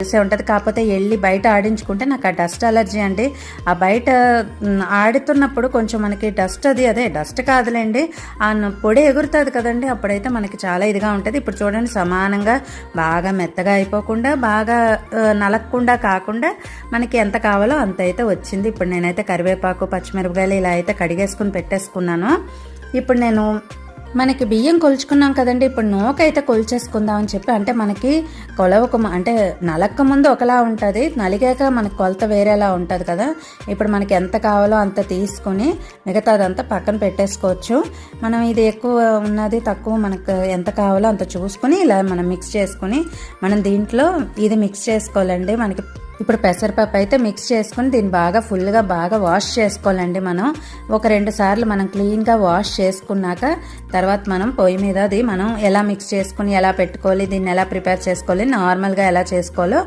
తెలిసే ఉంటుంది. కాకపోతే వెళ్ళి బయట ఆడించుకుంటే నాకు ఆ డస్ట్ అలర్జీ అండి. ఆ బయట ఆడుతున్నప్పుడు కొంచెం మనకి డస్ట్ అదే డస్ట్ కాదులేండి, ఆ పొడి ఎగురుతుంది కదండి, అప్పుడైతే మనకి చాలా ఇదిగా ఉంటుంది. ఇప్పుడు చూడండి, సమానంగా బాగా మెత్తగా అయిపోకుండా, బాగా నలగకుండా కాకుండా మనకి ఎంత కావాలో అంత అయితే వచ్చింది. ఇప్పుడు నేనైతే కరివేపాకు, పచ్చిమిరపకాయలు ఇలా అయితే కడిగేసుకుని పెట్టేసుకున్నాను. ఇప్పుడు నేను మనకి బియ్యం కొలుచుకున్నాం కదండి, ఇప్పుడు నూకైతే కొలిచేసుకుందాం అని చెప్పి, అంటే మనకి కొలవకు అంటే నలక్క ముందు ఒకలా ఉంటుంది, నలిగాక మనకి కొలత వేరేలా ఉంటుంది కదా. ఇప్పుడు మనకి ఎంత కావాలో అంత తీసుకుని మిగతాదంతా పక్కన పెట్టేసుకోవచ్చు. మనం ఇది ఎక్కువ ఉన్నది తక్కువ మనకు ఎంత కావాలో అంత చూసుకుని ఇలా మనం మిక్స్ చేసుకుని మనం దీంట్లో ఇది మిక్స్ చేసుకోవాలండి. మనకి ఇప్పుడు పెసరపప్పు అయితే మిక్స్ చేసుకుని దీన్ని బాగా ఫుల్గా బాగా వాష్ చేసుకోవాలండి. మనం ఒక 2 సార్లు మనం క్లీన్గా వాష్ చేసుకున్నాక తర్వాత మనం పొయ్యి మీద అది మనం ఎలా మిక్స్ చేసుకుని ఎలా పెట్టుకోవాలి, దీన్ని ఎలా ప్రిపేర్ చేసుకోవాలి, నార్మల్గా ఎలా చేసుకోవాలో